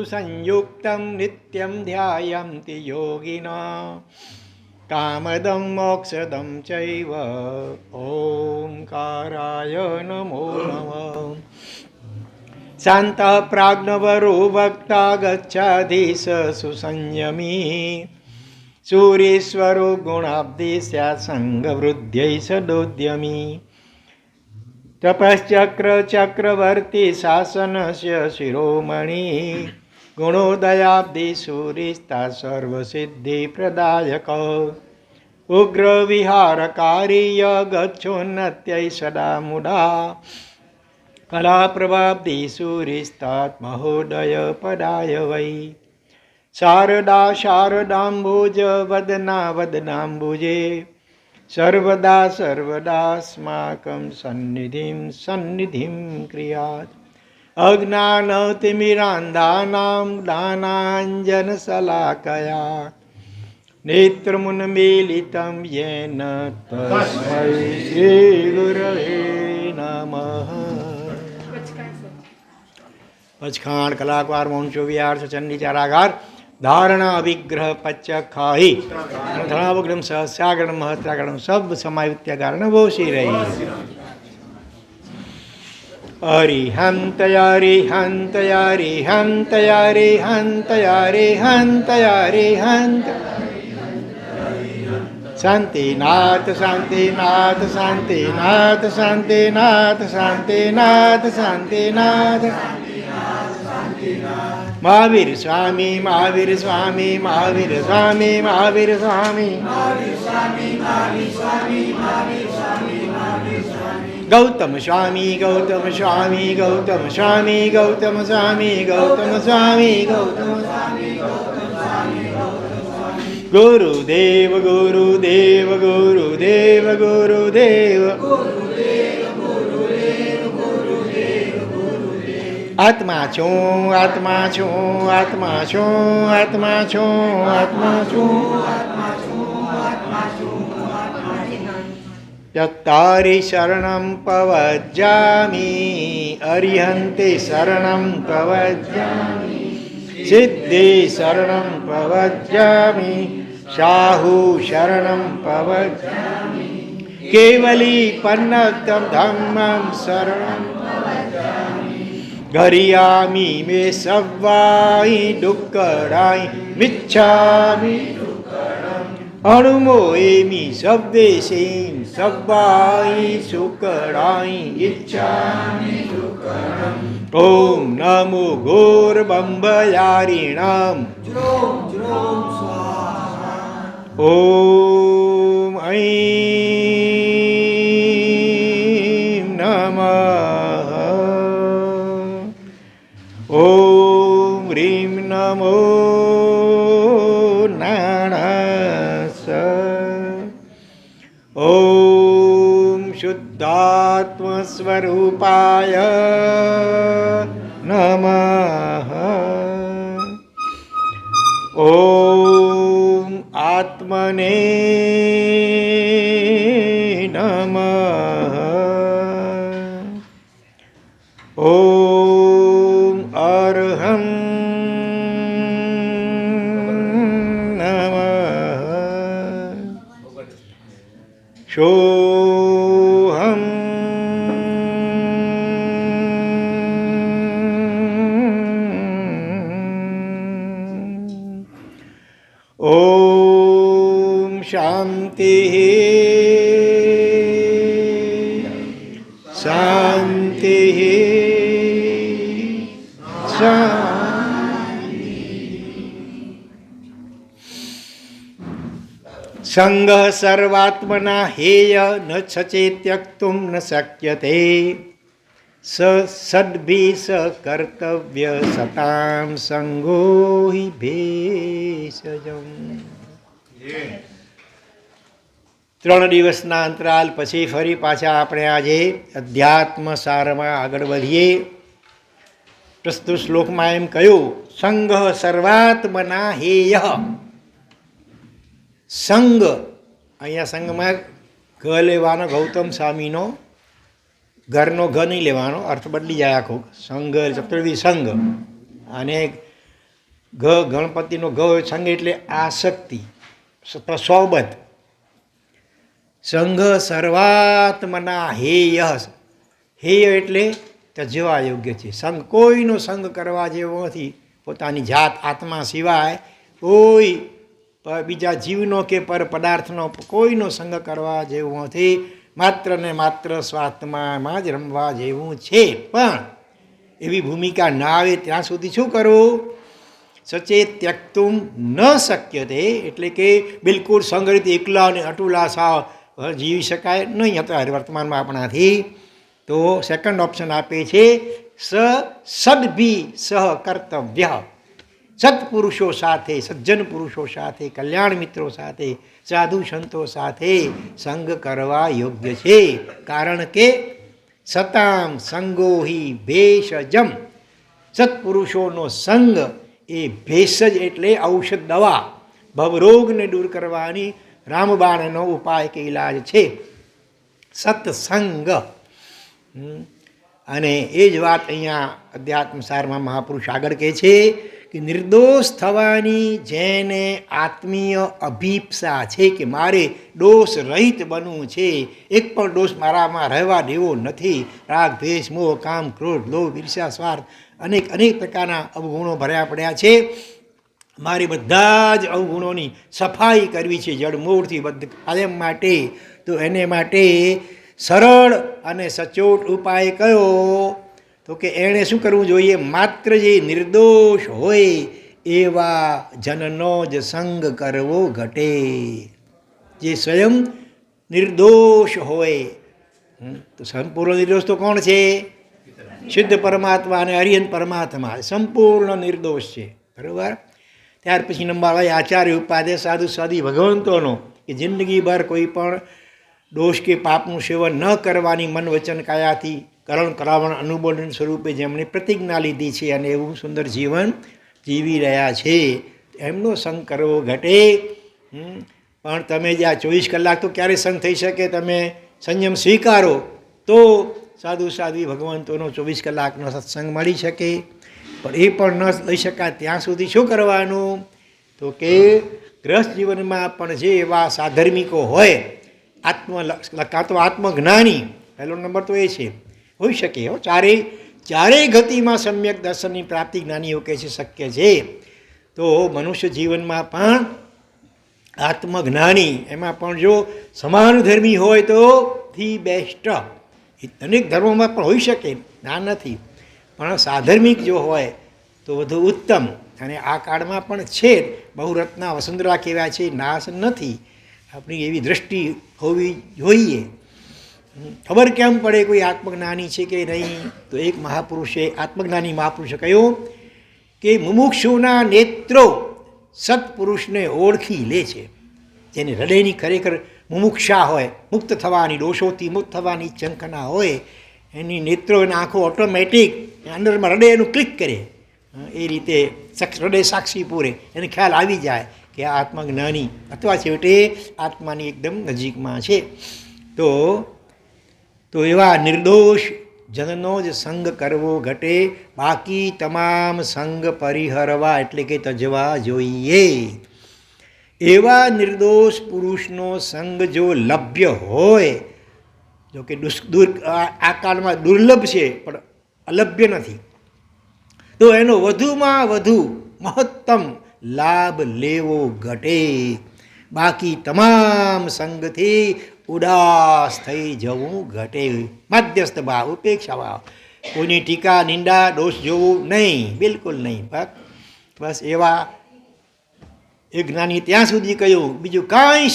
संयुक्तं नित्यं ध्यायन्ति योगिनः कामदं मोक्षदं चैव ओंकाराय नमो नमः। शान्तः प्राज्ञवरो वक्ता गच्छाधि स सुसंयमी सूरीश्वरो गुणाब्धि स्यात् संगवृद्ध्यै सदोद्यमी तपश्चक्र चक्रवर्ती शासनस्य शिरोमणि गुणोदयाब्धि सूरिस्ता सर्वसिद्धिप्रदायक उग्रविहारकारी गच्छोन्नत्यै सदा मुदा कलाप्रभाब्धि सूरिस्तात् महोदय पदाय वै शारदा शारदाम्बुज वदना वदनाम्बुजे सर्वदा सर्वदास्माकं सन्निधिं सन्निधिं क्रियात् अज्ञानतिमिरान्धानां ज्ञानाञ्जनशलाकया नेत्रमुन्मीलितं येन तस्मै श्रीगुरवे नमः। पचखांड कलाकार मौंचो विहार चंडी चारागार धारणा अभिग्रह पच्चखाही धनावग्रम सहस्रागणम महत्रागणम सब समायुक्त्यागारण वोशी रही। अरिहंत अरिहंत अरिहंत अरिहंत अरिहंत अरिहंत शांतिनाथ शांतिनाथ शांतिनाथ शांतिनाथ शांतिनाथ शांतिनाथ महावीर स्वामी महावीर स्वामी महावीर स्वामी महावीर स्वामी गौतम स्वामी गौतम स्वामी गौतम स्वामी गौतम स्वामी गौतम स्वामी गौतम गुरुदेव गुरुदेव गुरुदेव गुरुदेव आत्मा छो आत्मा छो आत्मा छो आत्मा छो आत्मा छो चत्तारि शरणं प्रवज्जामि अरिहन्ते शरणं प्रवज्जामि सिद्धि शरणं प्रवज्जामि साहु शरणं प्रवज्जामि केवली पन्नतं धम्मं शरणं गरियामि मे सव्वाई दुक्कडाई मिच्छामि अणुमोएमि शब्देशीं सव्वाई सुकडाई इच्छामि ओम नमो घोरबम्बयारिणाम् ओम ऐं नमः ओम ह्रीं नमो नारायणाय ओम शुद्धात्मस्वरूपाय नमः ओम आत्मने नमः ओम अर्हं नमः सोऽहं ओम शांति शांति संग सर्वात्मना हेय न सचेत त्यक्तुं न शक्यते स सद्भि स कर्तव्य सतां संगो हि भेषजम्। 3 દિવસના અંતરાલ પછી ફરી પાછા આપણે આજે અધ્યાત્મ સારમાં આગળ વધીએ। પ્રસ્તુત શ્લોકમાં એમ કહ્યું સંગ સર્વાત્મના હેય। સંગ અહીંયા સંગમાં ઘ લેવાનો ગૌતમ સ્વામીનો ઘરનો ઘ નહીં લેવાનો, અર્થ બદલી જાય આખો। સંઘ ચતુર્થી સંઘ અને ગણપતિનો સંગ એટલે આસક્તિ, સોબત. સંઘ સર્વાત્મના હેય, હેય એટલે તજવા યોગ્ય છે. સંઘ કોઈનો સંગ કરવા જેવો નથી. પોતાની જાત આત્મા સિવાય કોઈ બીજા જીવનો કે પર પદાર્થનો કોઈનો સંગ કરવા જેવું નથી. માત્ર ને માત્ર સ્વાત્મામાં જ રમવા જેવું છે. પણ એવી ભૂમિકા ના આવે ત્યાં સુધી શું કરવું? સચેત ત્યક્તુમ ન શક્ય તે, એટલે કે બિલકુલ સંગ રીતે એકલા અને અટુલા સાવ જીવી શકાય નહીં અત્યારે વર્તમાનમાં આપણાથી. તો સેકન્ડ ઓપ્શન આપે છે સદભી સહ કર્તવ્ય. સત્પુરુષો સાથે, સજ્જન પુરુષો સાથે, કલ્યાણ મિત્રો સાથે, સાધુ સંતો સાથે સંગ કરવા યોગ્ય છે. કારણ કે સતામ સંગોહી ભેષજમ, સત્પુરુષોનો સંગ એ ભેષજ એટલે ઔષધ, દવા, ભવરોગને દૂર કરવાની રામબાણનો ઉપાય કે ઇલાજ છે સત્સંગ. અને એ જ વાત અહીંયા અધ્યાત્મ સારમાં મહાપુરુષ આગળ કહે છે કે નિર્દોષ થવાની જેને આત્મીય અભિપ્સા છે કે મારે દોષ રહિત બનવું છે, એક પણ દોષ મારામાં રહેવા દેવો નથી. રાગ, દ્વેષ, મોહ, કામ, ક્રોધ, લોભ, ઈર્ષ્યા, સ્વાર્થ અનેક પ્રકારના અવગુણો ભર્યા પડ્યા છે. મારે બધા જ અવગુણોની સફાઈ કરવી છે જડમૂળથી કાયમ માટે. તો એને માટે સરળ અને સચોટ ઉપાય કયો? તો કે એણે શું કરવું જોઈએ? માત્ર જે નિર્દોષ હોય એવા જનનો જ સંગ કરવો ઘટે. જે સ્વયં નિર્દોષ હોય, તો સંપૂર્ણ નિર્દોષ તો કોણ છે? શુદ્ધ પરમાત્મા અને અરિહંત પરમાત્મા સંપૂર્ણ નિર્દોષ છે. બરાબર. ત્યાર પછી નંબર આવે આચાર્ય ઉપાધ્યાય સાધુ સાધી ભગવંતોનો, કે જિંદગીભર કોઈ પણ દોષ કે પાપનું સેવન ન કરવાની મન વચન કાયાથી કરણ કરાવણ અનુબોધન સ્વરૂપે જેમણે પ્રતિજ્ઞા લીધી છે અને એવું સુંદર જીવન જીવી રહ્યા છે, એમનો સંગ કરવો ઘટે. પણ તમે જે આ 24 કલાક તો ક્યારે સંગ થઈ શકે? તમે સંયમ સ્વીકારો તો સાધુ સાધ્વી ભગવંતોનો 24 કલાકનો સત્સંગ મળી શકે. પણ એ પણ ન લઈ શકાય ત્યાં સુધી શું કરવાનું? તો કે ગ્રસ્ત જીવનમાં પણ જે એવા સાધર્મિકો હોય, કાં તો આત્મજ્ઞાની, પહેલો નંબર તો એ છે, હોઈ શકે ચારેય ગતિમાં સમ્યક દર્શનની પ્રાપ્તિ જ્ઞાનીઓ કહે છે શક્ય છે. તો મનુષ્ય જીવનમાં પણ આત્મજ્ઞાની, એમાં પણ જો સમાન ધર્મી હોય તો ધી બેસ્ટ. અનેક ધર્મોમાં પણ હોઈ શકે, ના નથી, પણ સાધર્મિક જો હોય તો વધુ ઉત્તમ. અને આ કાળમાં પણ છે, બહુરત્ના વસુંધરા કહેવાય છે, નાશ નથી. આપણી એવી દૃષ્ટિ હોવી જોઈએ. ખબર કેમ પડે કોઈ આત્મજ્ઞાની છે કે નહીં? તો એક મહાપુરુષે, આત્મજ્ઞાની મહાપુરુષે કહ્યું કે મુમુક્ષુના નેત્રો સત્પુરુષને ઓળખી લે છે. જેને હૃદયની ખરેખર મુમુક્ષા હોય, મુક્ત થવાની, દોષોથી મુક્ત થવાની ઝંખના હોય, એની નેત્રો અને આંખો ઓટોમેટિક અંદરમાં હૃદય એનું ક્લિક કરે. એ રીતે હૃદય સાક્ષી પૂરે, એને ખ્યાલ આવી જાય કે આ આત્મજ્ઞાની અથવા છેવટે આત્માની એકદમ નજીકમાં છે. તો એવા નિર્દોષ જનનો જ સંગ કરવો ઘટે. બાકી તમામ સંગ પરિહરવા એટલે કે તજવા જોઈએ. એવા નિર્દોષ પુરુષનો સંગ જો લભ્ય હોય, જો કે આ કાળમાં દુર્લભ છે પણ અલભ્ય નથી, તો એનો વધુમાં વધુ મહત્તમ લાભ લેવો ઘટે. બાકી તમામ સંગથી ઉદાસ થઈ જવું ઘટે. મધ્યસ્થ ભાવ, ઉપેક્ષા ભાવ, કોઈની ટીકા નિંદા દોષ જોવું નહીં, બિલકુલ નહીં. બસ એવા એ જ્ઞાની ત્યાં સુધી કહ્યું, બીજું કાંઈ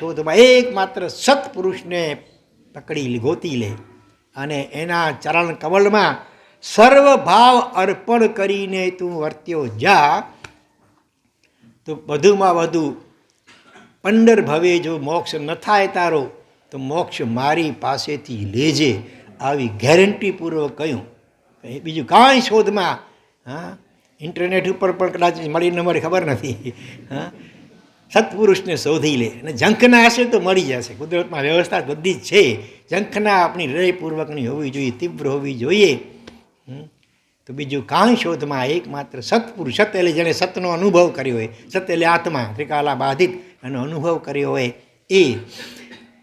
શોધમાં એકમાત્ર સત્પુરુષને પકડી ગોતી લે અને એના ચરણ કમળમાં સર્વભાવ અર્પણ કરીને તું વર્ત્યો જા, તો વધુમાં વધુ 15 ભવે જો મોક્ષ ન થાય તારો, તો મોક્ષ મારી પાસેથી લેજે. આવી ગેરંટીપૂર્વક કહ્યું. બીજું કાંઈ શોધમાં, ઇન્ટરનેટ ઉપર પણ કદાચ મળી ન મળે ખબર નથી. સત્પુરુષને શોધી લે, અને ઝંખના હશે તો મળી જશે. કુદરતમાં વ્યવસ્થા બધી જ છે. ઝંખના આપણી હૃદયપૂર્વકની હોવી જોઈએ, તીવ્ર હોવી જોઈએ. તો બીજું કાંઈ શોધમાં એકમાત્ર સત્પુરુષ, સત એટલે જેણે સતનો અનુભવ કર્યો હોય, સત એટલે આત્મા ત્રિકાલા બાધિત એનો અનુભવ કર્યો હોય એ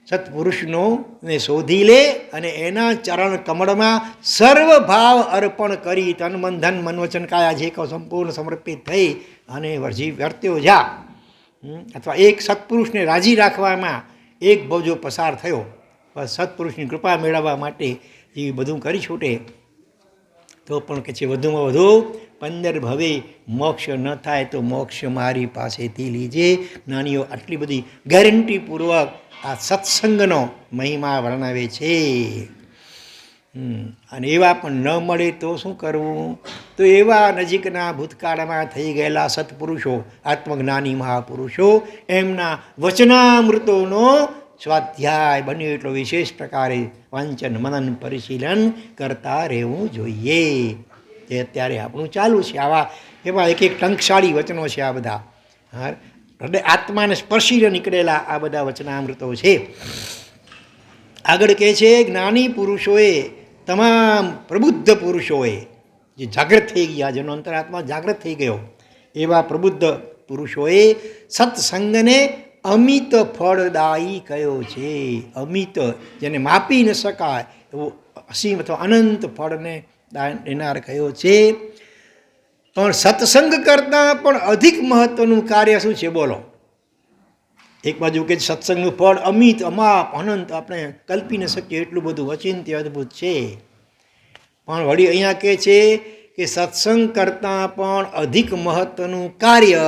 સત્પુરુષનો ને શોધી લે અને એના ચરણ કમળમાં સર્વભાવ અર્પણ કરી તન મન ધન મન વચન કાયા જે કહો સંપૂર્ણ સમર્પિત થઈ અને વર્ત્યો જા. અથવા એક સત્પુરુષને રાજી રાખવામાં એક બોજો પસાર થયો, બસ સત્પુરુષની કૃપા મેળવવા માટે એ બધું કરી છૂટે તો પણ કે છે વધુમાં વધુ 15 ભવે મોક્ષ ન થાય તો મોક્ષ મારી પાસેથી લીજે. જ્ઞાનીઓ આટલી બધી ગેરંટીપૂર્વક આ સત્સંગનો મહિમા વર્ણવે છે. અને એવા પણ ન મળે તો શું કરવું? તો એવા નજીકના ભૂતકાળમાં થઈ ગયેલા સત્પુરુષો, આત્મજ્ઞાની મહાપુરુષો, એમના વચનામૃતોનો સ્વાધ્યાય બન્યો એટલો વિશેષ પ્રકારે વાંચન મનન પરિશીલન કરતા રહેવું જોઈએ. જે અત્યારે આપણું ચાલુ છે. આવા એવા એક એક ટંકશાળી વચનો છે આ બધા. હૃદય આત્માને સ્પર્શીને નીકળેલા આ બધા વચનામૃતો છે. આગળ કહે છે જ્ઞાની પુરુષોએ, તમામ પ્રબુદ્ધ પુરુષોએ જે જાગૃત થઈ ગયા, જેનો અંતરાત્મા જાગૃત થઈ ગયો, એવા પ્રબુદ્ધ પુરુષોએ સત્સંગને અમિત ફળદાયી કયો છે. અમિત જેને માપી ન શકાય એવો અસીમ અથવા અનંત ફળને દેનાર કયો છે. પણ સત્સંગ કરતાં પણ અધિક મહત્વનું કાર્ય શું છે? બોલો. એક બાજુ કે સત્સંગનું ફળ અમિત અમાપ અનંત, આપણે કલ્પી ન શકીએ એટલું બધું અચિંત્ય અદ્ભુત છે. પણ વળી અહીંયા કહે છે કે સત્સંગ કરતાં પણ અધિક મહત્વનું કાર્ય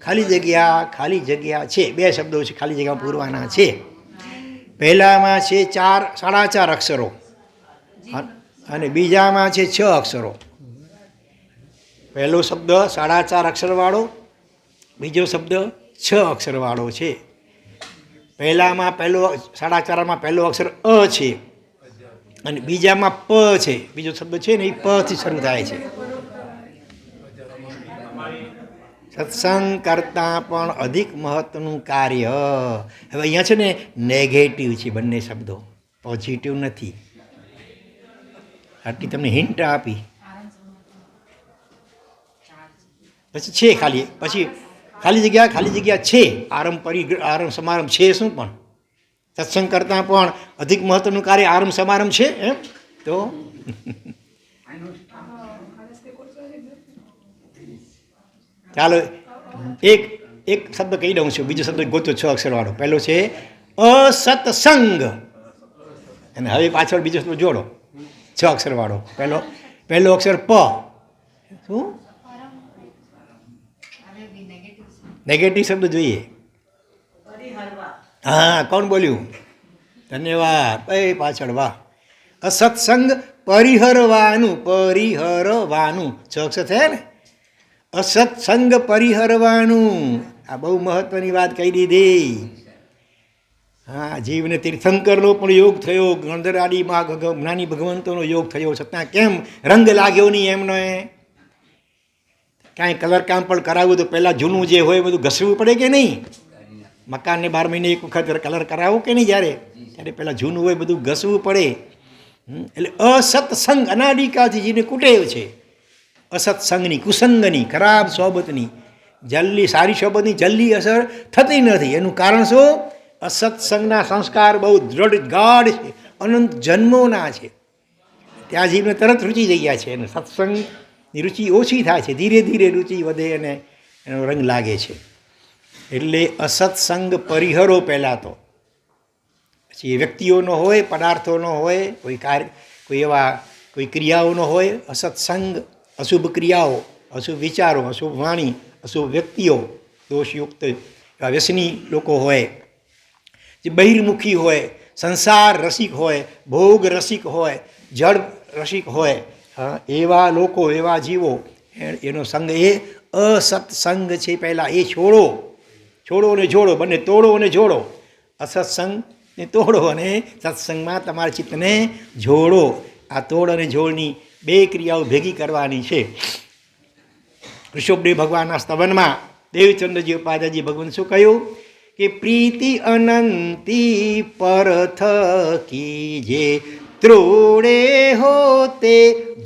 ખાલી જગ્યા છે. 2 શબ્દો છે ખાલી જગ્યા પૂરવાના છે. પહેલામાં છે 4.5 અક્ષરો અને બીજામાં છે 6 અક્ષરો. પહેલો શબ્દ 4.5 અક્ષરવાળો, બીજો શબ્દ 6 અક્ષરવાળો છે. પહેલામાં પહેલો 4.5માં પહેલો અક્ષર અ છે અને બીજામાં પ છે. બીજો શબ્દ છે ને એ પથી શરૂ થાય છે. સત્સંગ કરતાં પણ અધિક મહત્વનું કાર્ય. હવે અહીંયા છે ને નેગેટિવ છે બંને શબ્દો, પોઝિટિવ નથી. આટલી તમને હિન્ટ આપી. પછી છે ખાલી જગ્યા છે. આરંભ સમારંભ છે શું? પણ સત્સંગ કરતાં પણ અધિક મહત્વનું કાર્ય આરંભ સમારંભ છે એમ તો ચાલો એક શબ્દ કહી દઉં છું, બીજો શબ્દ ગોતો 6 અક્ષરવાળો. પહેલો છે અસત્સંગ અને હવે પાછળ બીજો શબ્દ જોડો 6 અક્ષરવાળો. પહેલો અક્ષર પ. શું? નેગેટિવ શબ્દ જોઈએ. હા, કોણ બોલ્યું? ધન્યવાદ. પાછળ વાહ. અસત્સંગ પરિહરવાનું 6 અક્ષર થયા ને. અસત્સંગ પરિહરવાનું, આ બહુ મહત્વની વાત કહી દીધી. હા, જીવને તીર્થંકરનો પણ યોગ થયો, ગણધર આદિ જ્ઞાની ભગવંતોનો યોગ થયો, છતાં કેમ રંગ લાગ્યો નહીં એમનો? કાંઈ કલર કામ પણ કરાવવું તો પહેલાં જૂનું જે હોય બધું ઘસવું પડે કે નહીં? મકાનને 12 મહિને એક વખત કલર કરાવો કે નહીં? ત્યારે પહેલાં જૂનું હોય બધું ઘસવું પડે. એટલે અસત્સંગ અનાદિકાળથી જેને કુટેવ છે, અસત્સંગની, કુસંગની, ખરાબ સોબતની સારી સોબતની જલ્દી અસર થતી નથી. એનું કારણ શું? અસત્સંગના સંસ્કાર બહુ દ્રઢ ગાઢ છે, અનંત જન્મોના છે. ત્યાં જીવને તરત રૂચી થઈ ગયા છે. અને સત્સંગની રુચિ ઓછી થાય છે, ધીરે ધીરે રુચિ વધે અને એનો રંગ લાગે છે. એટલે અસત્સંગ પરિહરો પહેલાં તો. પછી એ વ્યક્તિઓનો હોય, પદાર્થોનો હોય, કોઈ ક્રિયાઓનો હોય. અસત્સંગ અશુભ ક્રિયાઓ, અશુભ વિચારો, અશુભ વાણી, અશુભ વ્યક્તિઓ, દોષયુક્ત વ્યસની લોકો હોય, જે બહિર્મુખી હોય, સંસાર રસિક હોય, ભોગ રસિક હોય, જળ રસિક હોય, એવા લોકો, એવા જીવો, એનો સંગ એ અસત્સંગ છે. પહેલાં એ છોડો ને જોડો, બંને તોડો અને જોડો. અસત્સંગને તોડો અને સત્સંગમાં તમારા ચિત્તને જોડો. આ તોડ અને જોડની 2 ક્રિયાઓ ભેગી કરવાની છે. ઋષભદેવ ભગવાનના સ્તવનમાં દેવચંદ્રજી ઉપાધ્યાયજી ભગવાન શું કહ્યું કે પ્રીતિ અનંતી પરથ કીજે ત્રોડે હોતે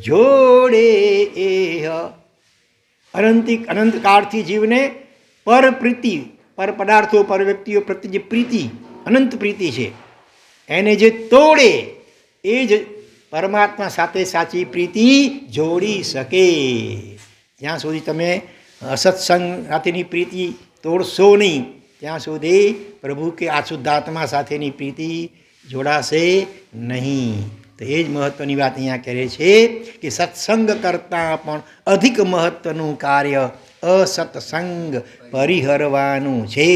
જોડે એહ. અનંતકાળથી જીવને પર પ્રીતિ, પર પદાર્થો, પર વ્યક્તિઓ પ્રત્યે જે પ્રીતિ, અનંત પ્રીતિ છે, એને જે તોડે એ જ પરમાત્મા સાથે સાચી પ્રીતિ જોડી શકે. જ્યાં સુધી તમે અસત્સંગ સાથેની પ્રીતિ તોડશો નહીં ત્યાં સુધી પ્રભુ કે આ શુદ્ધાત્મા સાથેની પ્રીતિ જોડાશે નહીં. તો એ જ મહત્ત્વની વાત અહીંયા કરે છે કે સત્સંગ કરતાં પણ અધિક મહત્ત્વનું કાર્ય અસત્સંગ પરિહરવાનું છે.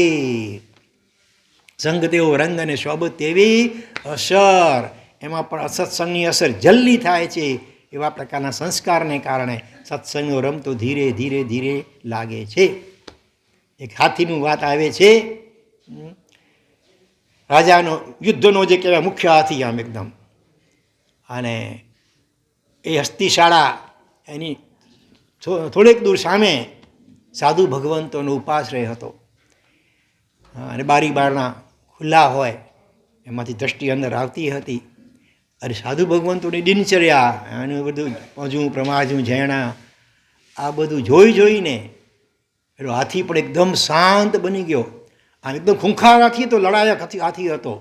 સંગ તેવો રંગ અને શોભ તેવી અસર, એમાં પણ અસત્સંગની અસર જલ્દી થાય છે. એવા પ્રકારના સંસ્કારને કારણે સત્સંગનો રમ તો ધીરે ધીરે ધીરે લાગે છે. એક હાથીનું વાત આવે છે, રાજાનો યુદ્ધનો જે કહેવાય મુખ્ય હાથી આમ એકદમ, અને એ હસ્તિશાળા એની થોડેક દૂર સામે સાધુ ભગવંતોનો ઉપાશ્રય હતો, અને બારી બારણા ખુલ્લા હોય એમાંથી દ્રષ્ટિ અંદર આવતી હતી. અરે સાધુ ભગવંતોની દિનચર્યા, એનું બધું પજું પ્રમાજું ઝેણા આ બધું જોઈને એનો હાથી પણ એકદમ શાંત બની ગયો. આમ એકદમ ખૂંખાર હાથી તો લડાયક હાથી હતો.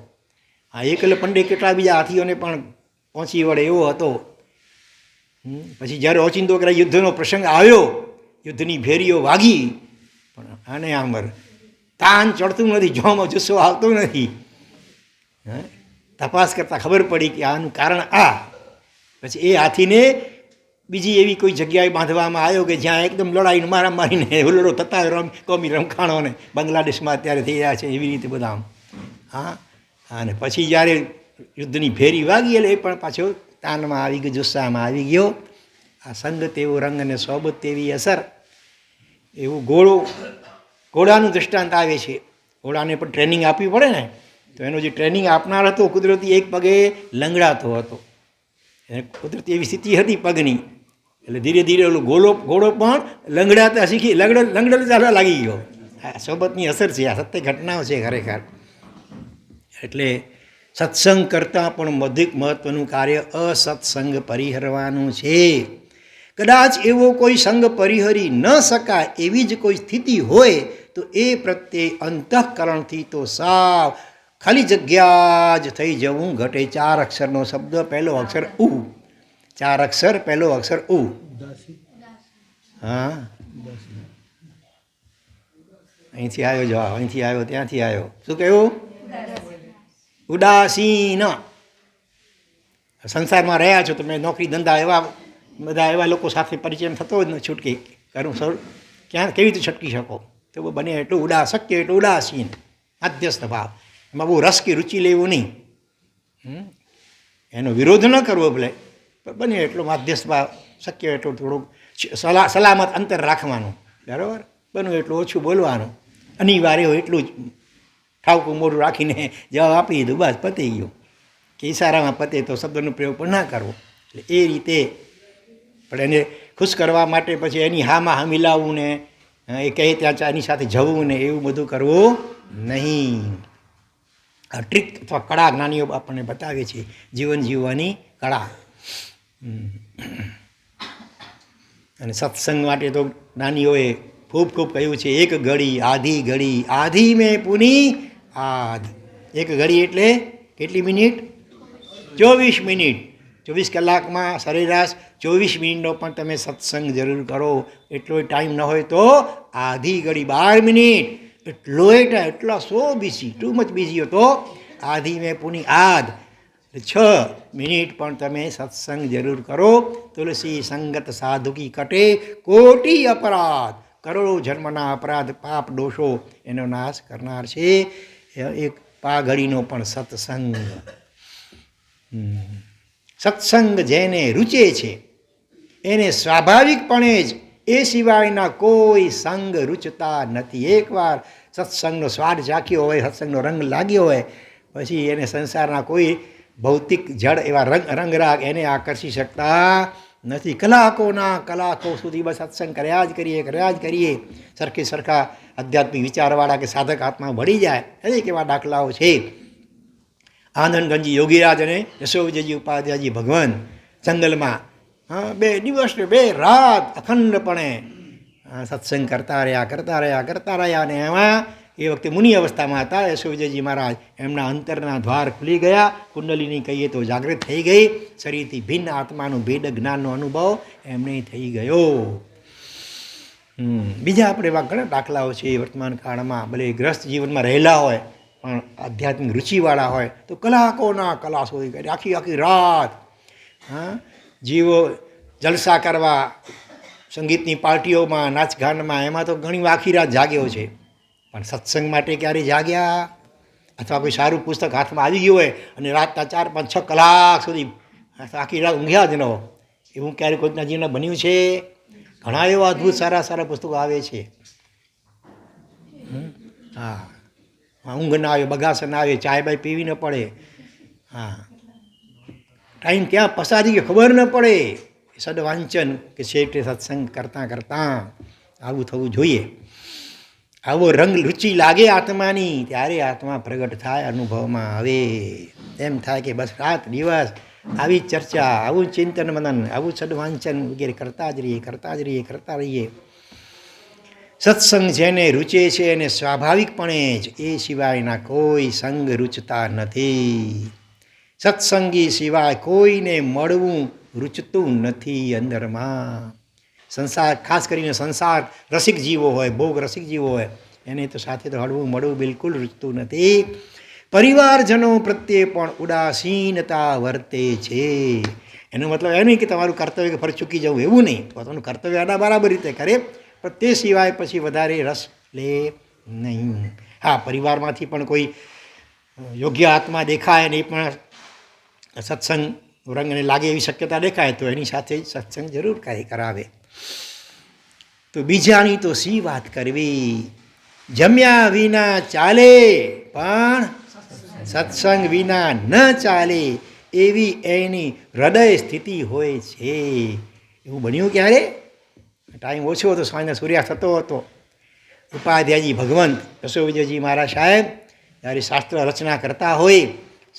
આ એકલે પંડે કેટલા બીજા હાથીઓને પણ પહોંચી વળે એવો હતો. પછી જ્યારે ઓચિંતો કરે યુદ્ધનો પ્રસંગ આવ્યો, યુદ્ધની ભેરીઓ વાગી, પણ આને આમ તાન ચડતું નથી, જોવામાં જુસ્સો આવતો નથી. તપાસ કરતાં ખબર પડી કે આનું કારણ આ. પછી એ હાથીને બીજી એવી કોઈ જગ્યાએ બાંધવામાં આવ્યો કે જ્યાં એકદમ લડાઈને મારીને હુલડો થતા કોમી રમખાણોને બાંગ્લાદેશમાં અત્યારે થઈ રહ્યા છે એવી રીતે બધા આમ. હા, અને પછી જ્યારે યુદ્ધની ભેરી વાગી એટલે એ પણ પાછો તાનમાં આવી ગયો, જુસ્સામાં આવી ગયો. આ સંગ તેવો રંગ અને સોબત તેવી અસર. એવું ઘોડાનું દૃષ્ટાંત આવે છે. ઘોડાને પણ ટ્રેનિંગ આપવી પડે ને, તો એનો જે ટ્રેનિંગ આપનાર હતો કુદરતી એક પગે લંગડાતો હતો, એને કુદરતી એવી સ્થિતિ હતી પગની, એટલે ધીરે ધીરે ઓલો ઘોડો પણ લંગડાતા શીખી લંગડતા ચાલવા લાગી ગયો. આ સોબતની અસર છે, આ સત્ય ઘટનાઓ છે ખરેખર. એટલે સત્સંગ કરતાં પણ અધિક મહત્ત્વનું કાર્ય અસત્સંગ પરિહરવાનું છે. કદાચ એવો કોઈ સંગ પરિહરી ન શકાય એવી જ કોઈ સ્થિતિ હોય તો એ પ્રત્યે અંતઃકરણથી તો સાવ ખાલી જગ્યા જ થઈ જવું ઘટે. 4 અક્ષરનો શબ્દ, પહેલો અક્ષર ઉ, 4 અક્ષર, પહેલો અક્ષર ઉ. હા, અહીંથી આવ્યો જવાબ, અહીંથી આવ્યો, ત્યાંથી આવ્યો. શું કહ્યું? ઉદાસીન. સંસારમાં રહ્યા છો તમે, નોકરી ધંધા એવા બધા એવા લોકો સાથે પરિચય થતો જ ન છૂટકી કરું સર, ક્યાં કેવી રીતે છટકી શકો? તો બને એટલું શક્ય એટલું ઉદાસીન, મધ્યસ્થ ભાવ. એમાં બહુ રસ કે રુચિ લેવું નહીં, એનો વિરોધ ન કરવો ભલે, પણ બને એટલો મધ્યસ્થ ભાવ, શક્ય એટલું થોડુંક સલામત અંતર રાખવાનું, બરાબર? બનવું એટલું ઓછું બોલવાનું, અનિવાર્ય હોય એટલું જ ઠાવકું મોઢું રાખીને જવાબ આપી દીધું, બસ પતી ગયું. કે ઈશારામાં પતે તો શબ્દનો પ્રયોગ પણ ના કરવો. એટલે એ રીતે પણ એને ખુશ કરવા માટે પછી એની હામાં હા મિલાવવું ને એ કહે ત્યાં એની સાથે જવું ને એવું બધું કરવું નહીં. આ ટ્રીક અથવા કળા જ્ઞાનીઓ આપણને બતાવે છે, જીવન જીવવાની કળા. અને સત્સંગ માટે તો જ્ઞાનીઓએ ખૂબ ખૂબ કહ્યું છે, એક ઘડી આધી ઘડી આધી મેં પુની આધ. એક ઘડી એટલે કેટલી મિનિટ? 24 મિનિટ. 24 કલાકમાં સરેરાશ 24 મિનિટનો પણ તમે સત્સંગ જરૂર કરો. એટલો ટાઈમ ન હોય તો આધી ઘડી 12 મિનિટ, એટલા 100 બીસી, ટુ મચ બીજી હતો. આધી મેં પુની આધ, 6 મિનિટ પણ તમે સત્સંગ જરૂર કરો. તુલસી સંગત સાધુકી કટે કોટી અપરાધ, કરોડો જન્મના અપરાધ પાપ દોષો એનો નાશ કરનાર છે એક પાઘડીનો પણ સત્સંગ. સત્સંગ જેને રૂચે છે એને સ્વાભાવિકપણે જ એ સિવાયના કોઈ સંગ રૂચતા નથી. એકવાર સત્સંગનો સ્વાદ ચાખ્યો હોય, સત્સંગનો રંગ લાગ્યો હોય, પછી એને સંસારના કોઈ ભૌતિક જળ એવા રંગરાગ એને આકર્ષી શકતા નથી. કલાકો સુધી બસ સત્સંગ કર્યા જ કરીએ. સરખા આધ્યાત્મિક વિચારવાળા કે સાધક આત્મા ભળી જાય. એ કેવા દાખલાઓ છે. આનંદગંજી યોગીરાજ અને યશોવિજયજી ઉપાધ્યાયજી ભગવાન જંગલમાં હા, 2 દિવસ ને 2 રાત અખંડપણે સત્સંગ કરતા રહ્યા અને એમાં એ વખતે મુનિ અવસ્થામાં હતા યશો વિજયજી મહારાજ. એમના અંતરના દ્વાર ખુલી ગયા, કુંડલીની કહીએ તો જાગૃત થઈ ગઈ, શરીરથી ભિન્ન આત્માનું ભેદ જ્ઞાનનો અનુભવ એમને થઈ ગયો. બીજા આપણે એવા ઘણા દાખલાઓ છે વર્તમાન કાળમાં, ભલે ગ્રસ્ત જીવનમાં રહેલા હોય પણ આધ્યાત્મિક રુચિવાળા હોય તો કલાકોના કલા સુધી કરે, આખી રાત. હા, જીવો જલસા કરવા સંગીતની પાર્ટીઓમાં, નાચગાનમાં, એમાં તો ઘણી આખી રાત જાગ્યો છે. પણ સત્સંગ માટે ક્યારે જાગ્યા? અથવા કોઈ સારું પુસ્તક હાથમાં આવી ગયું હોય અને રાતના 4, 5, 6 કલાક સુધી આખી રાત ઊંઘ્યા જ ન હોય, એવું ક્યારે કોઈના જીવનમાં બન્યું છે? ઘણા એવા અદ્ભુત સારા પુસ્તકો આવે છે. હા, ઊંઘ ના આવે, બગાસ ના આવે, ચાય બાય પીવી ન પડે. હા, ટાઈમ ક્યાં પસાર થઈ ગયો ખબર ન પડે. સદવાંચન કે છેવટે સત્સંગ કરતાં આવું થવું જોઈએ. આવો રંગ રુચિ લાગે આત્માની ત્યારે આત્મા પ્રગટ થાય, અનુભવમાં આવે. એમ થાય કે બસ રાત દિવસ આવી ચર્ચા, આવું ચિંતન મનન, આવું સદવાંચન વગેરે કરતા જ રહીએ. સત્સંગ જેને રૂચે છે એને સ્વાભાવિકપણે જ એ સિવાયના કોઈ સંગ રૂચતા નથી. સત્સંગી સિવાય કોઈને મળવું રૂચતું નથી અંદરમાં. સંસાર, ખાસ કરીને સંસાર રસિક જીવો હોય, ભોગ રસિક જીવો હોય, એને તો સાથે તો હળવું મળવું બિલકુલ રૂચતું નથી. પરિવારજનો પ્રત્યે પણ ઉદાસીનતા વર્તે છે. એનો મતલબ એ નહીં કે તમારું કર્તવ્ય કે ફર ચૂકી જવું, એવું નહીં. પોતાનું કર્તવ્ય આડા બરાબર રીતે કરે, પણ તે સિવાય પછી વધારે રસ લે નહીં. હા, પરિવારમાંથી પણ કોઈ યોગ્ય આત્મા દેખાય અને એ પણ સત્સંગ રંગને લાગે એવી શક્યતા દેખાય તો એની સાથે જ સત્સંગ જરૂર કરાવે. તો બીજાની તો શી વાત કરવી. જમ્યા વિના ચાલે પણ સત્સંગ વિના ન ચાલે, એવી એની હૃદય સ્થિતિ હોય છે. એવું બન્યું ક્યારે? ટાઈમ ઓછો હતો, સાંજના સૂર્યાસ્ત થતો હતો. ઉપાધ્યાયજી ભગવંત યશો વિજયજી મહારાજ સાહેબ જ્યારે શાસ્ત્ર રચના કરતા હોય,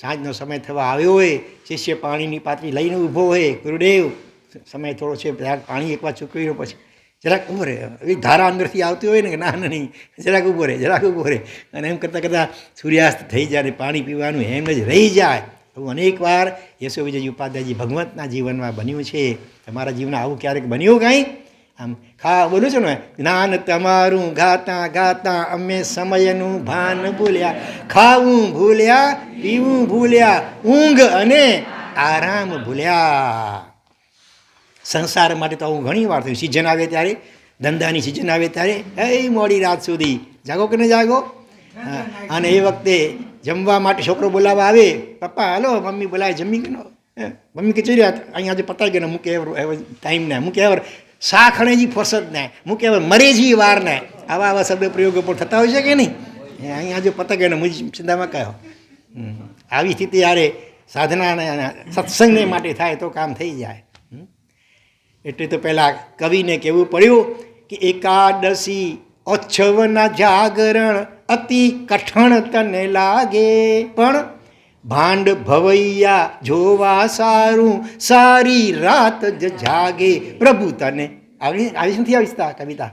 સાંજનો સમય થવા આવ્યો હોય, શિષ્ય પાણીની પાતળી લઈને ઊભો હોય, ગુરુદેવ સમય થોડો છે, પાણી એકવાર ચૂકવી લો, પછી જરાક ઊભો રહે. એ ધારા અંદરથી આવતી હોય ને કે ના નહીં, જરાક ઊભો રહે. અને એમ કરતાં સૂર્યાસ્ત થઈ જાય અને પાણી પીવાનું એમ જ રહી જાય. એવું અનેક વાર યશો વિજયજી ઉપાધ્યાયજી ભગવંતના જીવનમાં બન્યું છે. તમારા જીવનમાં આવું ક્યારેક બન્યું કાંઈ? આમ બોલું છું ને, જ્ઞાન તમારું ગાતા અમે સમયનું ભાન ભૂલ્યા, ખાવું ભૂલ્યા, પીવું ભૂલ્યા, ઊંઘ અને આરામ ભૂલ્યા. સંસાર માટે તો આવું ઘણી વાર થયું. સિઝન આવે ત્યારે, ધંધાની સિઝન આવે ત્યારે મોડી રાત સુધી જાગો કે ન જાગો. અને એ વખતે જમવા માટે છોકરો બોલાવવા આવે, પપ્પા હાલો મમ્મી બોલાવે, જમી કે ન, મમ્મી કે ચડી અહીંયા આજે પતાવી ગયો ને મૂકે ટાઈમ ને મૂકે એવર શાખણેજી ફરસદ ને મૂકે એવર મરેજી વાર ને આવા શબ્દ પ્રયોગો પણ થતા હોય છે કે નહીં? અહીંયા જો પતા ગયો ને મુજ ચિંતામાં કહ્યો. આવી સ્થિતિ યારે સાધના સત્સંગને માટે થાય તો કામ થઈ જાય. એટલે તો પહેલાં કવિને કહેવું પડ્યું કે એકાદશી ઓછવના જાગરણ અતિ કઠણ તને લાગે, પણ ભાંડ ભવૈયા જોવા સારું સારી રાત જ જાગે. પ્રભુ તને આવી નથી આવી કવિતા?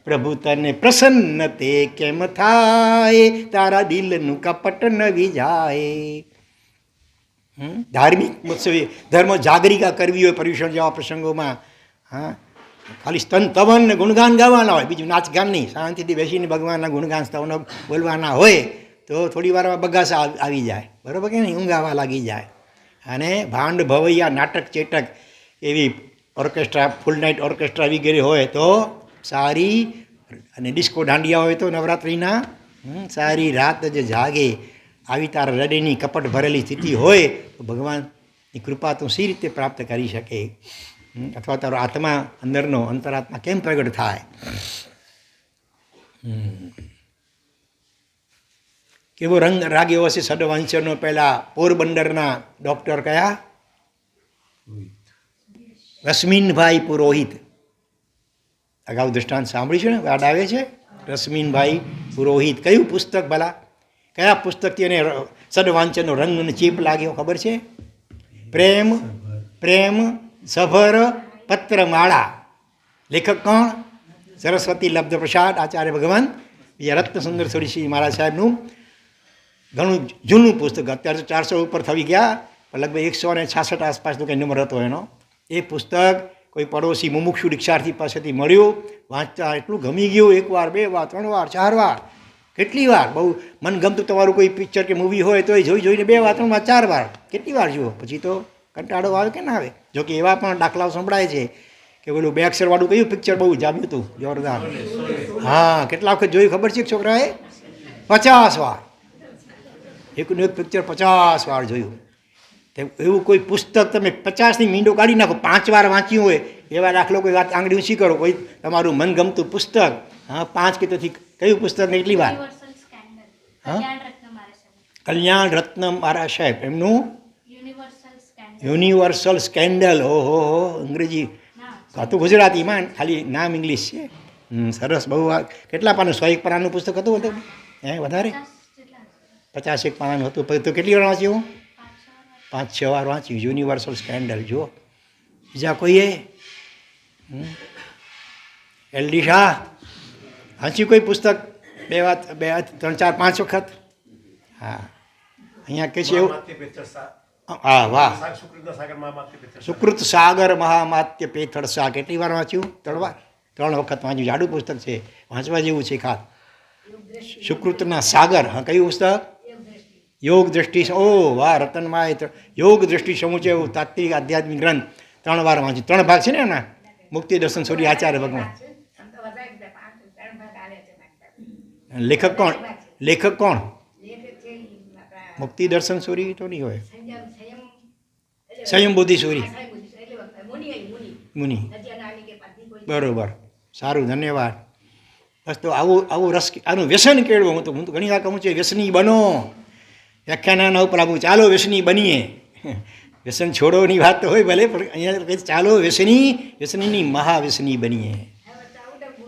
પ્રભુ તને પ્રસન્ન તે કેમ થાય, તારા દિલનું કપટ ન વિજાય. ધાર્મિક ઉત્સવે ધર્મ જાગરિકા કરવી હોય પર્યુષણ જેવા પ્રસંગોમાં, હા, ખાલી સ્તન તવન ને ગુણગાન ગાવાના હોય, બીજું નાચગાન નહીં. શાંતિથી બેસીને ભગવાનના ગુણગાન સ્તવનો બોલવાના હોય તો થોડી વારમાં બગાસા આવી જાય, બરાબર કે નહીં? ઊંઘાવા લાગી જાય. અને ભાંડ ભવૈયા નાટક ચેટક એવી ઓર્કેસ્ટ્રા, ફૂલ નાઇટ ઓર્કેસ્ટ્રા વગેરે હોય તો સારી, અને ડિસ્કો દાંડિયા હોય તો નવરાત્રિના સારી રાત જ જાગે. આવી તારા હૃદયની કપટ ભરેલી સ્થિતિ હોય તો ભગવાનની કૃપા તું સી રીતે પ્રાપ્ત કરી શકે? અથવા તારો આત્મા અંદરનો અંતરાત્મા કેમ પ્રગટ થાય? કેવો રંગ રાગ્યો હશે સદવાંચનનો. પહેલાં પોરબંદરના ડૉક્ટર કયા? રશ્મિનભાઈ પુરોહિત. અગાઉ દૃષ્ટાંત સાંભળ્યું છે ને, યાદ આવે છે? રશ્મિનભાઈ પુરોહિત. કયું પુસ્તક ભલા? કયા પુસ્તકથી એને સદવાંચનનો રંગ અને ચીપ લાગ્યો ખબર છે? પ્રેમ સભર પત્રમાળા. લેખક કોણ? સરસ્વતી લબ્ધ પ્રસાદ આચાર્ય ભગવાન બીજા રત્નસુંદર સુરીશ્રી મહારાજ સાહેબનું ઘણું જૂનું પુસ્તક, અત્યારે તો 400 ઉપર થઈ ગયા, પણ લગભગ 166 આસપાસનો કંઈ નંબર હતો એનો. એ પુસ્તક કોઈ પડોશી મુમુક્ષુ દીક્ષાર્થી પાસેથી મળ્યું, વાંચતા એટલું ગમી ગયું, 1 વાર 2 વાર 3 વાર 4 વાર, કેટલી વાર. બહુ મનગમતું તમારું કોઈ પિક્ચર કે મૂવી હોય તો એ જોઈને 2 વાર 3 વાર 4 વાર કેટલી વાર જુઓ, પછી તો કંટાળો આવે કે ના આવે. જોકે એવા પણ દાખલાઓ સંભળાય છે કે પેલું 2 અક્ષરવાળું કયું પિક્ચર બહુ જામ્યું હતું, જોરદાર. હા, કેટલા વખત જોયું ખબર છે છોકરાએ? 50 વાર. એકનું એક પિક્ચર 50 વાર જોયું. એવું કોઈ પુસ્તક તમે 50ની મીંડો કાઢી નાખો, 5 વાર વાંચ્યું હોય એવા દાખલો કોઈ વાત આંગળી ઊંચી કરો, કોઈ તમારું મનગમતું પુસ્તક, હા 5 કે તેથી કયું પુસ્તક ને એટલી વાર? હા, કલ્યાણ રત્ન મારા સાહેબ એમનું યુનિવર્સલ સ્કેન્ડલ. ઓહો હો, અંગ્રેજી હતું ગુજરાતીમાં, ખાલી નામ ઇંગ્લિશ છે. સરસ, બહુ. કેટલા પાનું? 101 પાનાનું પુસ્તક હતું બધું? વધારે? 50 પાનાનું હતું. તો કેટલી વાર વાંચ્યું? 5-6 વાર વાંચ્યું યુનિવર્સલ સ્કેન્ડલ. જુઓ, બીજા કોઈએ? LD શાહ વાંચ્યું કોઈ પુસ્તક? 2 વાર 3 4 5 વખત? હા, અહીંયા કે છે એવું. હા, વાહ. સુકૃત સાગર મહામાત્ય પેથળસા. કેટલી વાર વાંચ્યું? 3 વાર 3 વખત વાંચ્યું. જાડું પુસ્તક છે, વાંચવા જેવું છે ખાસ. સુકૃતના સાગર. હા, કયું પુસ્તક? યોગ દ્રષ્ટિ. ઓ વાહ, રતનમાય. યોગ દ્રષ્ટિ સમુચય એવું તાત્વિક આધ્યાત્મિક ગ્રંથ 3 વાર વાંચ્યું. 3 ભાગ છે ને એના? મુક્તિ દર્શન સોરી આચાર્ય ભગવાન. લેખક કોણ? લેખક કોણ? મુક્તિ દર્શન સોરી તો નહીં હોય. સંયમ બુદ્ધિ સોરી મુનિ. બરોબર, સારું, ધન્યવાદ. બસ તો આવું રસ, આનું વ્યસન કેળવો. હું તો ઘણી વાર કહું છું વ્યસની બનો. વ્યાખ્યાના ઉપર આપું, ચાલો વ્યસની બનીએ. વ્યસન છોડોની વાત તો હોય ભલે, પણ અહીંયા કહે ચાલો વ્યસનીની મહાવ્યસની બનીએ.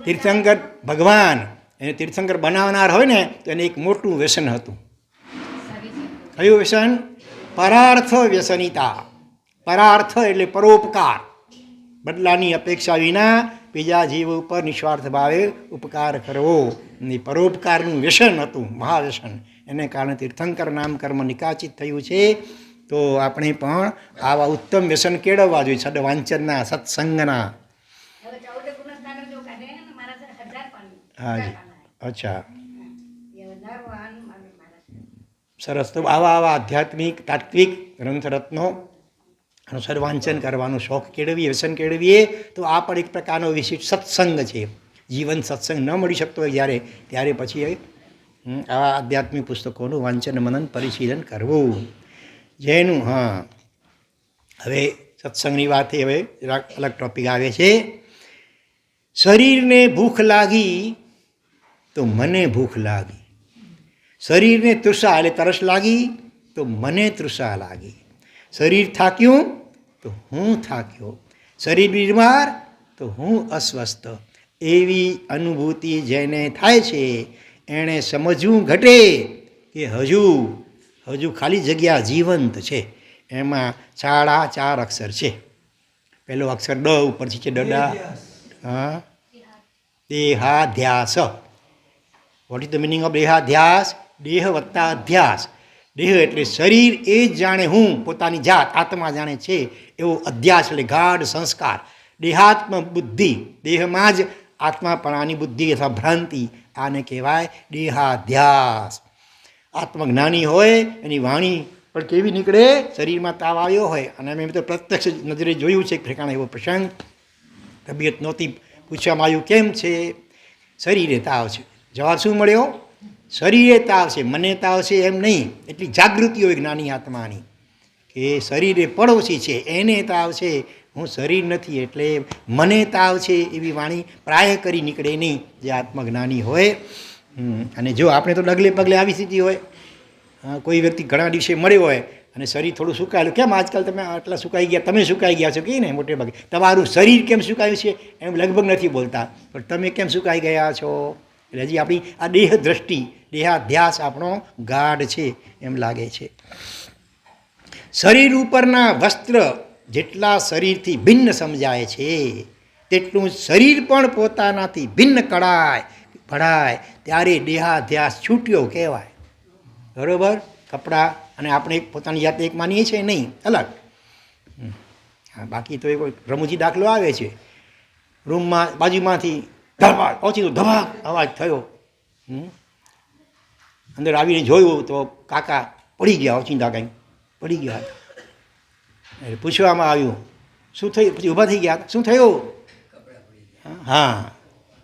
તીર્થંકર ભગવાન એને તીર્થંકર બનાવનાર હોય ને તો એને એક મોટું વ્યસન હતું. કયું વ્યસન? પરાર્થ વ્યસનિતા. પરાર્થ એટલે પરોપકાર, બદલાની અપેક્ષા વિના બીજા જીવ ઉપર નિસ્વાર્થ ભાવે ઉપકાર કરવો. એ પરોપકારનું વ્યસન હતું, મહાવ્યસન. એને કારણે તીર્થંકર નામ કર્મ નિકાચિત થયું છે. તો આપણે પણ આવા ઉત્તમ વ્યસન કેળવવા જોઈએ, સદવાંચનના, સત્સંગના. હાજી, અચ્છા, સરસ. તો આવા આધ્યાત્મિક તાત્વિક ગ્રંથ રત્નો અનુસાર વાંચન કરવાનો શોખ કેળવીએ, વ્યસન કેળવીએ તો આ પણ એક પ્રકારનો વિશિષ્ટ સત્સંગ છે. જીવન સત્સંગ ન મળી શકતો હોય ત્યારે પછી આવા આધ્યાત્મિક પુસ્તકોનું વાંચન મનન પરિશીલન કરવું જેનું. હા, હવે સત્સંગની વાત હવે અલગ ટોપિક આવે છે. શરીરને ભૂખ લાગી તો મને ભૂખ લાગી, શરીરને તૃષા એટલે તરસ લાગી તો મને તૃષા લાગી, શરીર થાક્યું તો હું થાક્યો, શરીર બીમાર તો હું અસ્વસ્થ. એવી અનુભૂતિ જેને થાય છે એણે સમજવું ઘટે કે હજુ ખાલી જગ્યા જીવંત છે. એમાં 4 અક્ષર છે. પહેલો અક્ષર ડ ઉપરથી છે, ડડા. હા, દેહાધ્યાસ. What is the meaning of દેહાધ્યાસ? દેહ વત્તા અધ્યાસ. દેહ એટલે શરીર, એ જ જાણે હું, પોતાની જાત આત્મા જાણે છે એવો અધ્યાસ એટલે ગાઢ સંસ્કાર. દેહાત્મ બુદ્ધિ, દેહમાં જ આત્માપણાની બુદ્ધિ અથવા ભ્રાંતિ, આને કહેવાય દેહાધ્યાસ. આત્મજ્ઞાની હોય એની વાણી પણ કેવી નીકળે? શરીરમાં તાવ આવ્યો હોય, અને મેં તો પ્રત્યક્ષ નજરે જોયું છે એક ઠેકાણે એવો પ્રસંગ. તબિયત નહોતી, પૂછવામાં આવ્યું કેમ છે? શરીરે તાવ છે. જવાબ શું મળ્યો? શરીરે તાવ છે, મને તાવ છે એમ નહીં. એટલી જાગૃતિ હોય જ્ઞાની આત્માની કે શરીરે પડોશી છે, એને તાવ છે, હું શરીર નથી એટલે મને તાવ છે, એવી વાણી પ્રાય કરી નીકળે નહીં જે આત્મજ્ઞાની હોય. અને જો આપણે તો ડગલે પગલે આવી સ્થિતિ હોય, કોઈ વ્યક્તિ ઘણા દિવસે મળ્યો હોય અને શરીર થોડું સુકાયેલું, કેમ આજકાલ તમે આટલા સુકાઈ ગયા? તમે સુકાઈ ગયા છો કે ને? મોટે ભાગે તમારું શરીર કેમ સુકાયું છે એમ લગભગ નથી બોલતા, પણ તમે કેમ સુકાઈ ગયા છો? એટલે હજી આપણી આ દેહ દ્રષ્ટિ, દેહાધ્યાસ આપણો ગાઢ છે એમ લાગે છે. શરીર ઉપરના વસ્ત્ર જેટલા શરીરથી ભિન્ન સમજાય છે તેટલું શરીર પણ પોતાનાથી ભિન્ન ભળાય ત્યારે દેહાધ્યાસ છૂટ્યો કહેવાય. બરાબર? કપડાં અને આપણે પોતાની જાતે એક માનીએ છીએ નહીં, અલગ. હા, બાકી તો એ કોઈ રમૂજી દાખલો આવે છે, રૂમમાં બાજુમાંથી ધબાક ઓછી ધબાક અવાજ થયો, અંદર આવીને જોયું તો કાકા પડી ગયા, ઓચિંતા કંઈ પડી ગયા. એટલે પૂછવામાં આવ્યું શું થયું, પછી ઊભા થઈ ગયા, શું થયું? હા,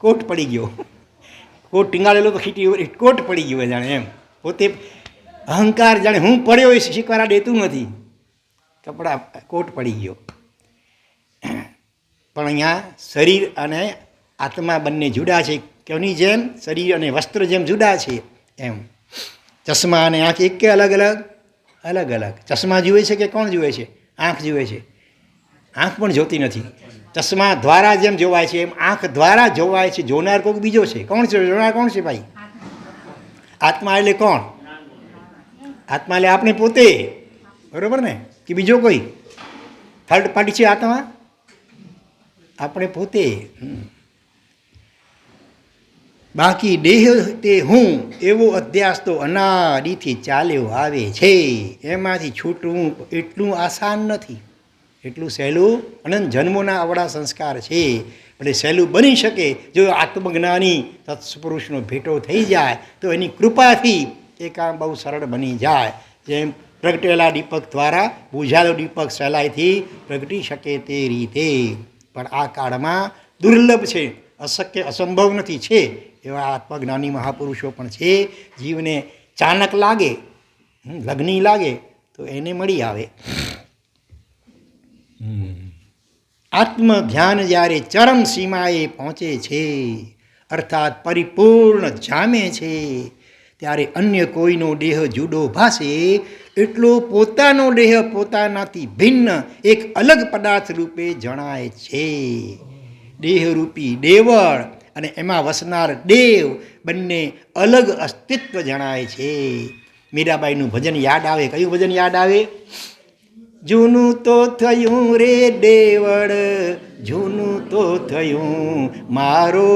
કોટ પડી ગયો. કોટ ટીંગાળેલો તો ખીટી કોટ પડી ગયો જાણે, એમ પોતે અહંકાર જાણે હું પડ્યો એ શીખવાના દેતું નથી, કપડા કોટ પડી ગયો. પણ અહીંયા શરીર અને આત્મા બંને જુદા છે. કેની જેમ શરીર અને વસ્ત્ર જેમ જુદા છે એમ ચશ્મા અને આંખ એક કે અલગ અલગ? અલગ અલગ. ચશ્મા જુએ છે કે કોણ જુએ છે? આંખ જુએ છે. આંખ પણ જોતી નથી. ચશ્મા દ્વારા જેમ જોવાય છે એમ આંખ દ્વારા જોવાય છે. જોનાર કોઈક બીજો છે. કોણ છે જોનાર? કોણ છે ભાઈ? આત્મા એટલે કોણ? આત્મા એટલે આપણે પોતે, બરાબર ને? કે બીજો કોઈ થર્ડ પાર્ટી છે આત્મા? આપણે પોતે. બાકી દેહ તે હું એવો અધ્યાસ તો અનાદિથી ચાલ્યો આવે છે. એમાંથી છૂટવું એટલું આસાન નથી, એટલું સહેલું અનંત જન્મોના અવળા સંસ્કાર છે. એટલે સહેલું બની શકે જો આત્મજ્ઞાની સત્પુરુષનો ભેટો થઈ જાય તો એની કૃપાથી એ કામ બહુ સરળ બની જાય. જેમ પ્રગટેલા દીપક દ્વારા બુઝાયેલો દીપક સહેલાઈથી પ્રગટી શકે તે રીતે. પણ આ કાળમાં દુર્લભ છે, અશક્ય અસંભવ નથી, છે એવા આત્મજ્ઞાની મહાપુરુષો પણ છે. જીવને ચાનક લાગે, લગ્ની લાગે તો એને મળી આવે. આત્મ ધ્યાન જ્યારે ચરમ સીમાએ પહોંચે છે અર્થાત પરિપૂર્ણ જામે છે ત્યારે અન્ય કોઈનો દેહ જુદો ભાસે એટલો પોતાનો દેહ પોતાનાથી ભિન્ન એક અલગ પદાર્થ રૂપે જણાય છે. દેહરૂપી દેવળ અને એમાં વસનાર દેવ બંને અલગ અસ્તિત્વ જણાય છે. મીરાબાઈનું ભજન યાદ આવે. કયું ભજન યાદ આવે? જૂનું તો થયું રે દેવળ, જૂનું તો થયું મારો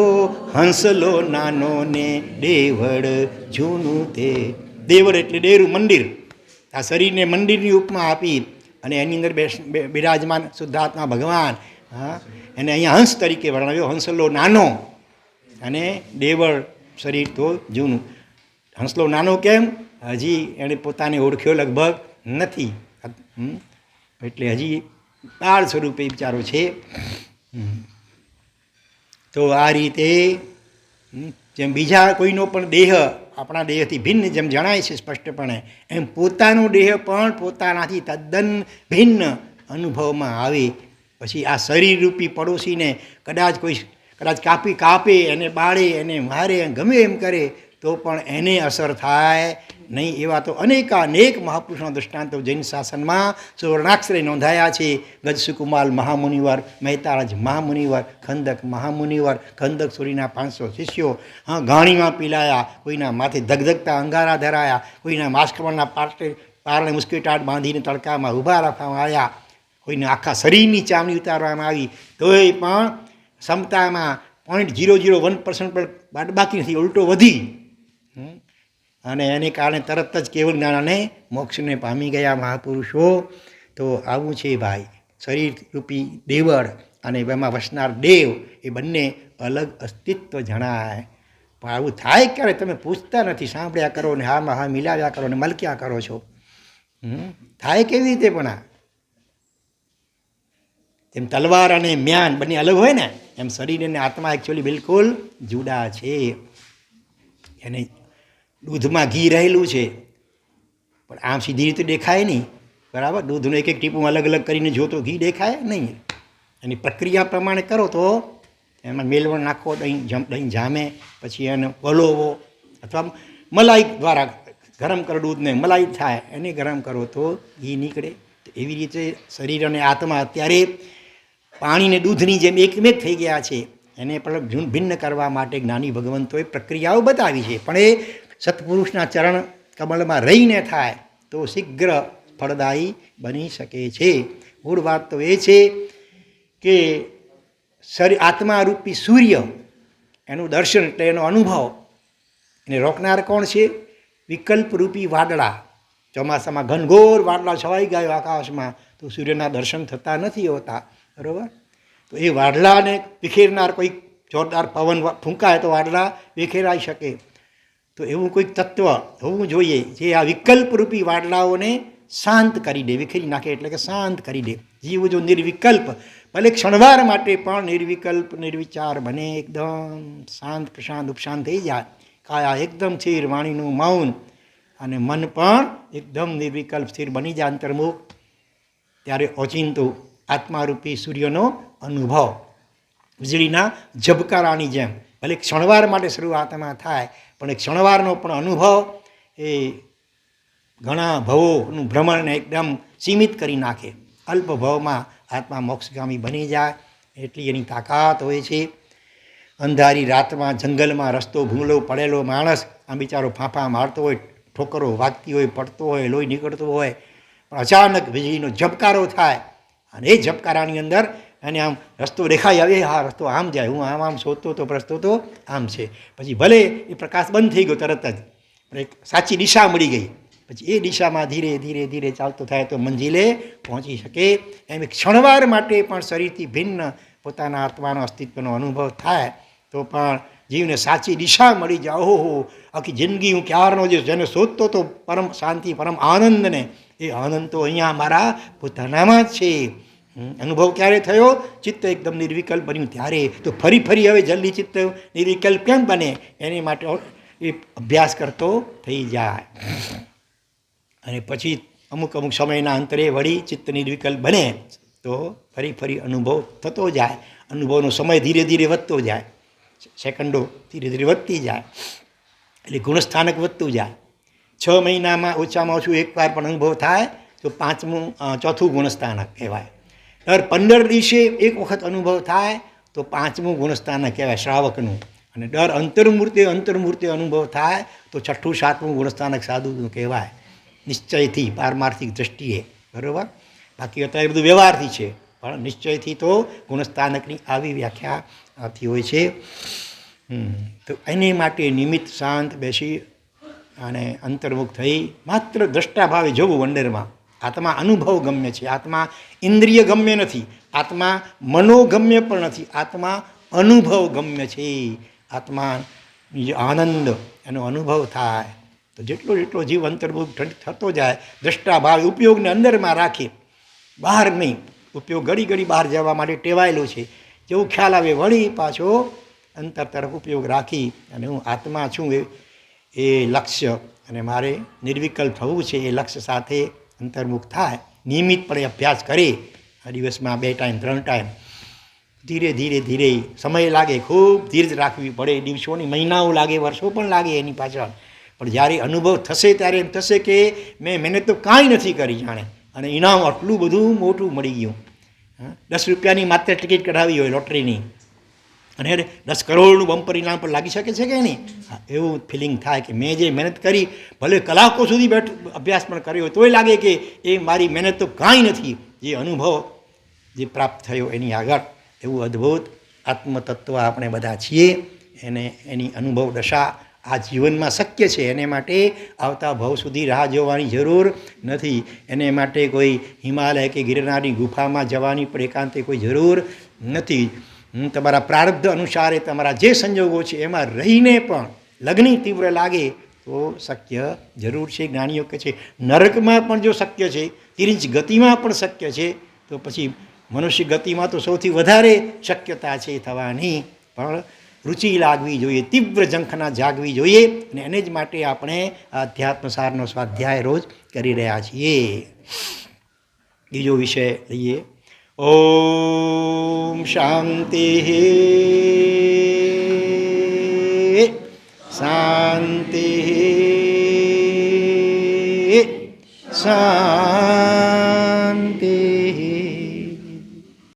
હંસલો નાનો ને દેવળ જૂનું તે. દેવળ એટલે ડેરું, મંદિર. આ શરીરને મંદિરની ઉપમા આપી અને એની અંદર બિરાજમાન શુદ્ધાત્મા ભગવાન, હા, એને અહીંયા હંસ તરીકે વર્ણવ્યો. હંસલો નાનો અને દેવળ શરીર તો જૂનું. હંસલો નાનો કેમ? હજી એણે પોતાને ઓળખ્યો લગભગ નથી, એટલે હજી બાળ સ્વરૂપે વિચારો છે. તો આ રીતે જેમ બીજા કોઈનો પણ દેહ આપણા દેહથી ભિન્ન જેમ જણાય છે સ્પષ્ટપણે, એમ પોતાનો દેહ પણ પોતાનાથી તદ્દન ભિન્ન અનુભવમાં આવે. પછી આ શરીરરૂપી પડોશીને કદાચ કાપે, એને બાળે, એને મારે, ગમે એમ કરે તો પણ એને અસર થાય નહીં. એવા તો અનેક મહાપુરુષોના દૃષ્ટાંતો જૈન શાસનમાં સુવર્ણાક્ષરે નોંધાયા છે. ગજસુકુમાલ મહામુનિવર, મહેતારાજ મહામુનિવર, ખંદક મહામુનિવર, ખંદક સુરીના 500 શિષ્યો, હા, ગાણીમાં પીલાયા, કોઈના માથે ધગધગતા અંગારા ધરાયા, કોઈના માસ્કમણના પારણે મુસ્કીટાટ બાંધીને તડકામાં ઊભા રાખવામાં આવ્યા, કોઈને આખા શરીરની ચામડી ઉતારવામાં આવી, તોય પણ ક્ષમતામાં 0.001% પણ બાદબાકી નથી, ઉલટો વધી. અને એને કારણે તરત જ કેવળ જ્ઞાન અને મોક્ષને પામી ગયા મહાપુરુષો. તો આવું છે ભાઈ, શરીર રૂપી દેવળ અને એમાં વસનાર દેવ એ બંને અલગ અસ્તિત્વ જણાય. પણ આવું થાય ક્યારે? તમે પૂછતા નથી, સાંભળ્યા કરો ને હામાં હા મિલાવ્યા કરો ને મલક્યા કરો છો. થાય કેવી રીતે? પણ આ તેમ તલવાર અને મ્યાન બંને અલગ હોય ને, એમ શરીર અને આત્મા એકચ્યુઅલી બિલકુલ જુદા છે. એને દૂધમાં ઘી રહેલું છે પણ આમ સીધી રીતે દેખાય નહીં, બરાબર? દૂધનું એક ટીપું અલગ અલગ કરીને જો તો ઘી દેખાય નહીં. એની પ્રક્રિયા પ્રમાણે કરો તો એમાં મેલવણ નાખો, દહીં જામે, પછી એને વલોવો, અથવા મલાઈ દ્વારા ગરમ કરો દૂધને, મલાઈ થાય એને ગરમ કરો તો ઘી નીકળે. એવી રીતે શરીર અને આત્મા અત્યારે પાણીને દૂધની જેમ એકમેક થઈ ગયા છે. એને પણ ભિન્ન કરવા માટે જ્ઞાની ભગવંતોએ પ્રક્રિયાઓ બતાવી છે. પણ એ સત્પુરુષના ચરણ કમલમાં રહીને થાય તો શીઘ્ર ફળદાયી બની શકે છે. મૂળ વાત તો એ છે કે આત્મારૂપી સૂર્ય એનું દર્શન એટલે એનો અનુભવ, એને રોકનાર કોણ છે? વિકલ્પરૂપી વાદળા. ચોમાસામાં ઘનઘોર વાદળા છવાઈ ગયો આકાશમાં તો સૂર્યના દર્શન થતા નથી હોતા, બરાબર? તો એ વાદળાને વિખેરનાર કોઈ જોરદાર પવન ફૂંકાય તો વાદળા વિખેરાઈ શકે. તો એવું કોઈક તત્વ હોવું જોઈએ જે આ વિકલ્પરૂપી વાદળાઓને શાંત કરી દે, વિખેરી નાખે એટલે કે શાંત કરી દે. જીવ જો નિર્વિકલ્પ, ભલે ક્ષણવાર માટે પણ નિર્વિકલ્પ નિર્વિચાર બને, એકદમ શાંત પ્રશાંત ઉપશાંત થઈ જાય, કાયા એકદમ સ્થિર, વાણીનું મૌન અને મન પણ એકદમ નિર્વિકલ્પ સ્થિર બની જાય અંતર્મુખ, ત્યારે ઓચિંતું આત્મારૂપી સૂર્યનો અનુભવ વીજળીના ઝબકારાની જેમ ભલે ક્ષણવાર માટે શરૂઆતમાં થાય પણ એ ક્ષણવારનો પણ અનુભવ એ ઘણા ભવોનું ભ્રમણને એકદમ સીમિત કરી નાખે. અલ્પ ભવમાં આત્મા મોક્ષગામી બની જાય એટલી એની તાકાત હોય છે. અંધારી રાતમાં જંગલમાં રસ્તો ભૂલો પડેલો માણસ આ બિચારો ફાંફા મારતો હોય, ઠોકરો વાગતી હોય, પડતો હોય, લોહી નીકળતું હોય, પણ અચાનક વીજળીનો ઝબકારો થાય અને એ ઝબકારાની અંદર અને આમ રસ્તો દેખાઈ આવે, હા રસ્તો આમ જાય, હું આમ શોધતો હતો રસ્તો તો આમ છે. પછી ભલે એ પ્રકાશ બંધ થઈ ગયો તરત જ, પણ એક સાચી દિશા મળી ગઈ. પછી એ દિશામાં ધીરે ધીરે ધીરે ચાલતો થાય તો મંજિલે પહોંચી શકે. એમ ક્ષણવાર માટે પણ શરીરથી ભિન્ન પોતાના આત્માનો અસ્તિત્વનો અનુભવ થાય તો પણ જીવને સાચી દિશા મળી જાય. ઓહો, આખી જિંદગી હું ક્યારનો જેને શોધતો હતો પરમ શાંતિ, પરમ આનંદને, એ આનંદ તો અહીંયા મારા પોતાનામાં જ છે. અનુભવ ક્યારે થયો? ચિત્ત એકદમ નિર્વિકલ્પ બન્યું ત્યારે. તો ફરી ફરી હવે જલ્દી ચિત્ત નિર્વિકલ્પ કેમ બને? એની માટે એ અભ્યાસ કરતો થઈ જાય અને પછી અમુક અમુક સમયના અંતરે વળી ચિત્ત નિર્વિકલ્પ બને તો ફરી ફરી અનુભવ થતો જાય. અનુભવનો સમય ધીરે ધીરે વધતો જાય, સેકન્ડો ધીરે ધીરે વધતી જાય, એટલે ગુણસ્થાનક વધતું જાય. 6 મહિનામાં ઓછામાં ઓછું એકવાર પણ અનુભવ થાય તો ચોથું ગુણસ્થાનક કહેવાય. દર 15 દિવસે એક વખત અનુભવ થાય તો 5મું ગુણસ્થાનક કહેવાય શ્રાવકનું. અને દર અંતર્મૂર્તે અનુભવ થાય તો 6ઠું 7મું ગુણસ્થાનક સાધુનું કહેવાય, નિશ્ચયથી પારમાર્થિક દ્રષ્ટિએ, બરાબર? બાકી અત્યારે બધું વ્યવહારથી છે, પણ નિશ્ચયથી તો ગુણસ્થાનકની આવી વ્યાખ્યાથી હોય છે. તો એની માટે નિમિત્ત શાંત બેસી અને અંતર્મુખ થઈ માત્ર દ્રષ્ટાભાવે જોવું વંડરમાં. આત્મા અનુભવ ગમ્ય છે, આત્મા ઇન્દ્રિય ગમ્ય નથી, આત્મા મનોગમ્ય પણ નથી, આત્મા અનુભવ ગમ્ય છે. આત્મા આનંદ એનો અનુભવ થાય તો જેટલો જેટલો જીવ અંતર્મુખ થતો જાય, દ્રષ્ટાભાવે ઉપયોગને અંદરમાં રાખે, બહાર નહીં. ઉપયોગ ઘડી ઘડી બહાર જવા માટે ટેવાયેલો છે, જેવું ખ્યાલ આવે વળી પાછો અંતર તરફ ઉપયોગ રાખી અને હું આત્મા છું એ લક્ષ્ય અને મારે નિર્વિકલ્પ થવું છે એ લક્ષ્ય સાથે અંતર્મુખ થાય. નિયમિતપણે અભ્યાસ કરે, દિવસમાં 2 ટાઈમ 3 ટાઈમ, ધીરે ધીરે ધીરે સમય લાગે, ખૂબ ધીરજ રાખવી પડે, દિવસોની મહિનાઓ લાગે, વર્ષો પણ લાગે એની પાછળ. પણ જ્યારે અનુભવ થશે ત્યારે એમ થશે કે મેં મહેનત તો કાંઈ નથી કરી જાણે, અને ઇનામ આટલું બધું મોટું મળી ગયું. 10 રૂપિયાની માત્ર ટિકિટ કઢાવી હોય લોટરીની અને 10 કરોડનું બમ્પર ઇનામ પર લાગી શકે છે કે નહીં? એવું ફિલિંગ થાય કે મેં જે મહેનત કરી, ભલે કલાકો સુધી અભ્યાસ પણ કર્યો તોય લાગે કે એ મારી મહેનત તો કાંઈ નથી. જે અનુભવ જે પ્રાપ્ત થયો એની આગળ એવું અદ્ભુત આત્મતત્વ આપણે બધા છીએ. એની અનુભવ દશા આ જીવનમાં શક્ય છે. એને માટે આવતા ભવ સુધી રાહ જોવાની જરૂર નથી. એને માટે કોઈ હિમાલય કે ગિરનારની ગુફામાં જવાની પણ એકાંતે કોઈ જરૂર નથી. તમારા પ્રારબ્ધ અનુસારે તમારા જે સંજોગો છે એમાં રહીને પણ લગ્ન તીવ્ર લાગે તો શક્ય જરૂર છે. જ્ઞાનીઓ કહે છે નરકમાં પણ જો શક્ય છે, તિરિંચ ગતિમાં પણ શક્ય છે, તો પછી મનુષ્ય ગતિમાં તો સૌથી વધારે શક્યતા છે થવાની. પણ રુચિ લાગવી જોઈએ, તીવ્ર ઝંખના જાગવી જોઈએ, અને એને જ માટે આપણે આધ્યાત્મસારનો સ્વાધ્યાય રોજ કરી રહ્યા છીએ. બીજો વિષય લઈએ. ઓમ શાંતિ શાંતિ શાંતિ.